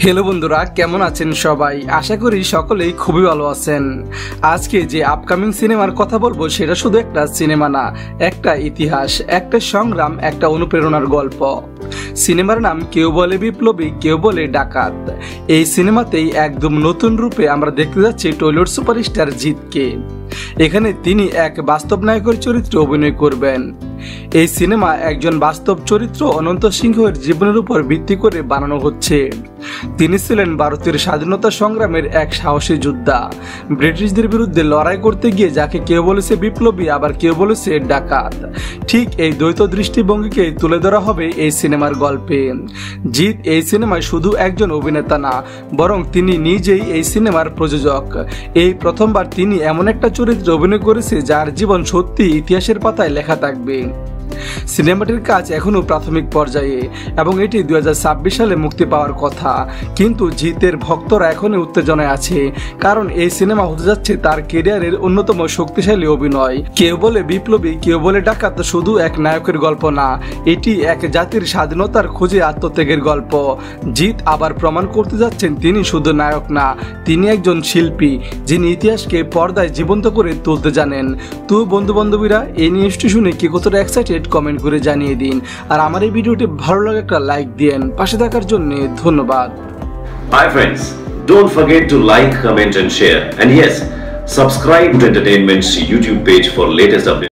Hello बंधुरा केमन आছেন সবাই आशा करी सकलेই খুবই ভালো আছেন। আজকে যে আপকামিং সিনেমার কথা বলবো সেটা শুধু একটা সিনেমা না, একটা ইতিহাস, একটা সংগ্রাম, একটা অনুপ্রেরণার গল্প। সিনেমার নাম কেউ বলে বিপ্লবী, কেউ বলে ডাকাত। এই সিনেমাতেই একদম নতুন রূপে আমরা দেখতে যাচ্ছি টলিউড সুপারস্টার জিতকে। এখানে তিনি এক বাস্তব নায়কের চরিত্রে অভিনয় করবেন। এই সিনেমা একজন বাস্তব চরিত্র অনন্ত সিংহের জীবনের উপর ভিত্তি করে বানানো হচ্ছে। তিনি ছিলেন ভারতের স্বাধীনতা সংগ্রামের এক সাহসী যোদ্ধা। ব্রিটিশদের বিরুদ্ধে লড়াই করতে গিয়ে যাকে কেউ বলেছে বিপ্লবী, আবার কেউ বলেছে ডাকাত। ঠিক এই দ্বৈত দৃষ্টিভঙ্গিকে তুলে ধরা হবে এই সিনেমার গল্পে। জিৎ এই সিনেমায় শুধু একজন অভিনেতা না, বরং তিনি নিজেই এই সিনেমার প্রযোজক। এই প্রথমবার তিনি এমন একটা চরিত্রে অভিনয় করেছে যার জীবন সত্যি ইতিহাসের পাতায় লেখা থাকবে। সিনেমাটির কাজ এখনো প্রাথমিক পর্যায়ে এবং এটি 2026 সালে মুক্তি পাওয়ার কথা, কিন্তু জিতের ভক্তরা এখনো উত্তেজনায় আছে, কারণ এই সিনেমা হতে যাচ্ছে তার ক্যারিয়ারের অন্যতম শক্তিশালী অভিনয়। কেউ বলে বিপ্লবী, কেউ বলে ডাকাত শুধু এক নায়কের গল্প না, এটি এক জাতির স্বাধীনতার খোঁজে আত্মত্যাগের গল্প। জিৎ আবার প্রমাণ করতে যাচ্ছেন তিনি শুধু নায়ক না, তিনি একজন শিল্পী যিনি ইতিহাসকে পর্দায় জীবন্ত করে তুলতে জানেন। তো বন্ধু বান্ধবীরা, এই নিউজটি শুনে কি কতটা এক্সাইটেড কমেন্ট করে জানিয়ে দিন, আর আমার এই ভিডিওটি ভালো লাগে একটা লাইক দিন। পাশে থাকার জন্য ধন্যবাদ। Hi friends, don't forget to like, comment and share, and yes, subscribe to Entertainment's YouTube page for latest updates.